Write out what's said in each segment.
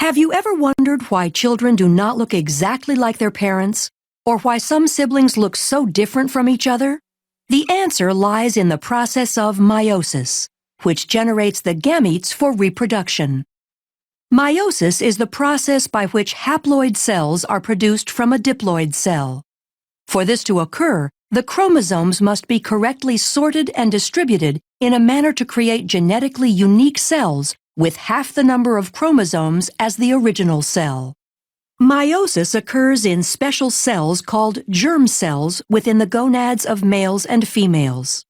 Have you ever wondered why children do not look exactly like their parents, or why some siblings look so different from each other? The answer lies in the process of meiosis, which generates the gametes for reproduction. Meiosis is the process by which haploid cells are produced from a diploid cell. For this to occur, the chromosomes must be correctly sorted and distributed in a manner to create genetically unique cells with half the number of chromosomes as the original cell. Meiosis occurs in special cells called germ cells within the gonads of males and females.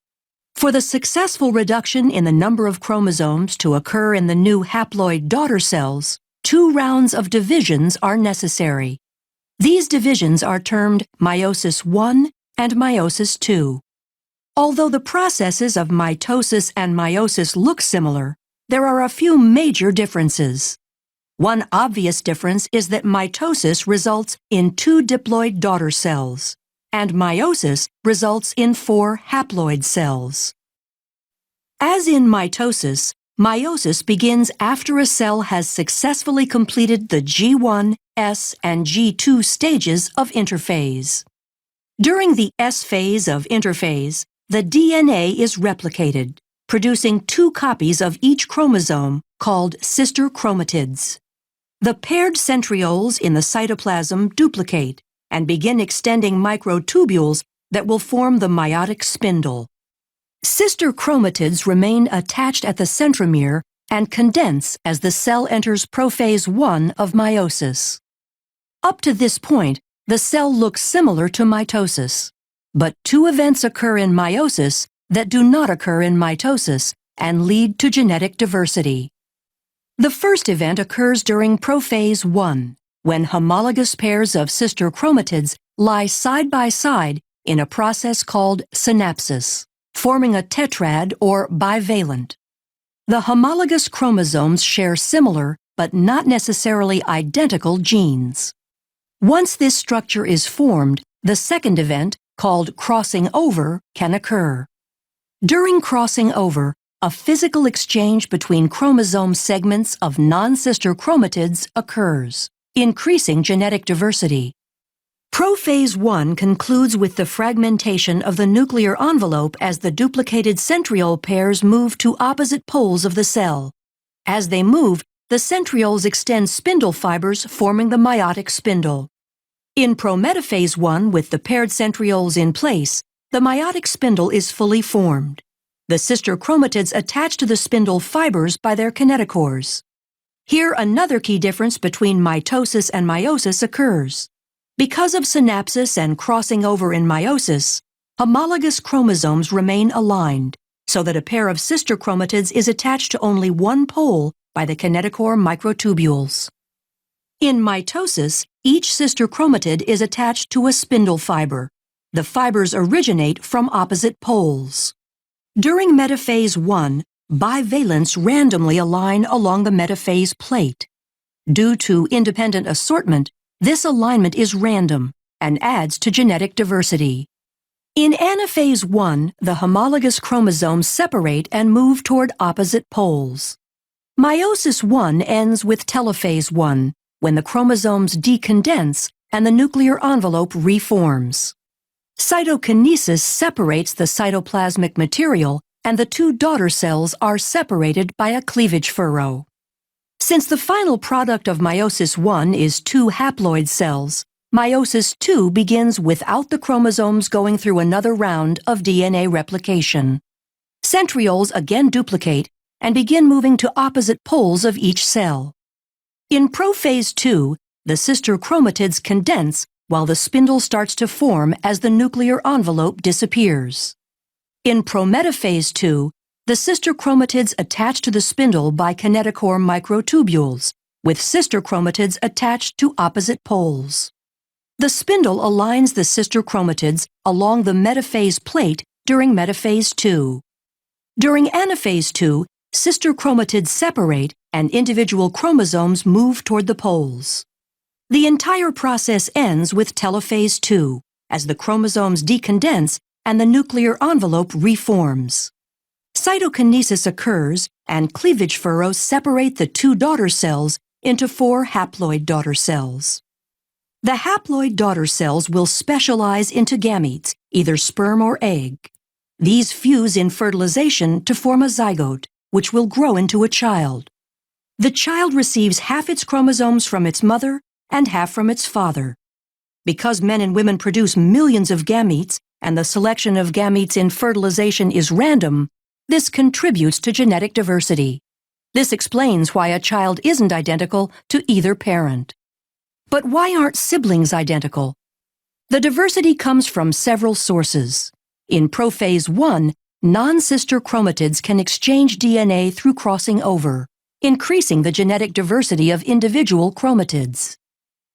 For the successful reduction in the number of chromosomes to occur in the new haploid daughter cells, 2 rounds of divisions are necessary. These divisions are termed meiosis I and meiosis II. Although the processes of mitosis and meiosis look similar, there are a few major differences. One obvious difference is that mitosis results in 2 diploid daughter cells, and meiosis results in 4 haploid cells. As in mitosis, meiosis begins after a cell has successfully completed the G1, S, and G2 stages of interphase. During the S phase of interphase, the DNA is replicated, producing 2 copies of each chromosome called sister chromatids. The paired centrioles in the cytoplasm duplicate and begin extending microtubules that will form the meiotic spindle. Sister chromatids remain attached at the centromere and condense as the cell enters prophase I of meiosis. Up to this point, the cell looks similar to mitosis, but 2 events occur in meiosis that do not occur in mitosis and lead to genetic diversity. The first event occurs during prophase I, when homologous pairs of sister chromatids lie side by side in a process called synapsis, forming a tetrad or bivalent. The homologous chromosomes share similar but not necessarily identical genes. Once this structure is formed, the second event, called crossing over, can occur. During crossing over, a physical exchange between chromosome segments of non-sister chromatids occurs, increasing genetic diversity. Prophase I concludes with the fragmentation of the nuclear envelope as the duplicated centriole pairs move to opposite poles of the cell. As they move, the centrioles extend spindle fibers forming the meiotic spindle. In prometaphase I, with the paired centrioles in place, the meiotic spindle is fully formed. The sister chromatids attach to the spindle fibers by their kinetochores. Here, another key difference between mitosis and meiosis occurs. Because of synapsis and crossing over in meiosis, homologous chromosomes remain aligned, so that a pair of sister chromatids is attached to only one pole by the kinetochore microtubules. In mitosis, each sister chromatid is attached to a spindle fiber. The fibers originate from opposite poles. During metaphase I, bivalents randomly align along the metaphase plate. Due to independent assortment, this alignment is random and adds to genetic diversity. In anaphase I, the homologous chromosomes separate and move toward opposite poles. Meiosis I ends with telophase I, when the chromosomes decondense and the nuclear envelope reforms. Cytokinesis separates the cytoplasmic material, and the 2 daughter cells are separated by a cleavage furrow. Since the final product of meiosis I is 2 haploid cells, meiosis II begins without the chromosomes going through another round of DNA replication. Centrioles again duplicate and begin moving to opposite poles of each cell. In prophase II, the sister chromatids condense while the spindle starts to form as the nuclear envelope disappears. In prometaphase II, the sister chromatids attach to the spindle by kinetochore microtubules, with sister chromatids attached to opposite poles. The spindle aligns the sister chromatids along the metaphase plate during metaphase II. During anaphase II, sister chromatids separate and individual chromosomes move toward the poles. The entire process ends with telophase II, as the chromosomes decondense and the nuclear envelope reforms. Cytokinesis occurs, and cleavage furrows separate the 2 daughter cells into 4 haploid daughter cells. The haploid daughter cells will specialize into gametes, either sperm or egg. These fuse in fertilization to form a zygote, which will grow into a child. The child receives half its chromosomes from its mother and half from its father. Because men and women produce millions of gametes, and the selection of gametes in fertilization is random, this contributes to genetic diversity. This explains why a child isn't identical to either parent. But why aren't siblings identical? The diversity comes from several sources. In prophase 1, non-sister chromatids can exchange DNA through crossing over, increasing the genetic diversity of individual chromatids.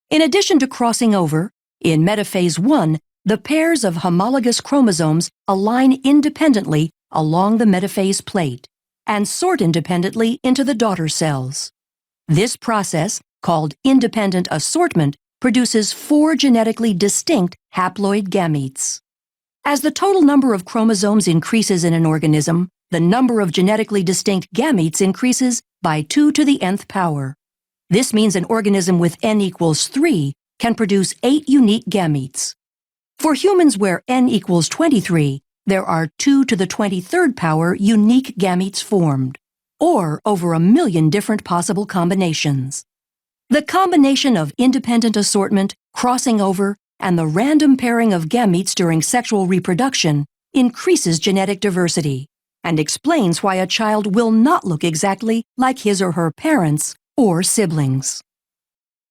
In addition to crossing over, in metaphase 1, the pairs of homologous chromosomes align independently along the metaphase plate and sort independently into the daughter cells. This process, called independent assortment, produces 4 genetically distinct haploid gametes. As the total number of chromosomes increases in an organism, the number of genetically distinct gametes increases by 2 to the nth power. This means an organism with n equals 3 can produce 8 unique gametes. For humans where n equals 23, there are 2 to the 23rd power unique gametes formed, or over 1 million different possible combinations. The combination of independent assortment, crossing over, and the random pairing of gametes during sexual reproduction increases genetic diversity and explains why a child will not look exactly like his or her parents or siblings.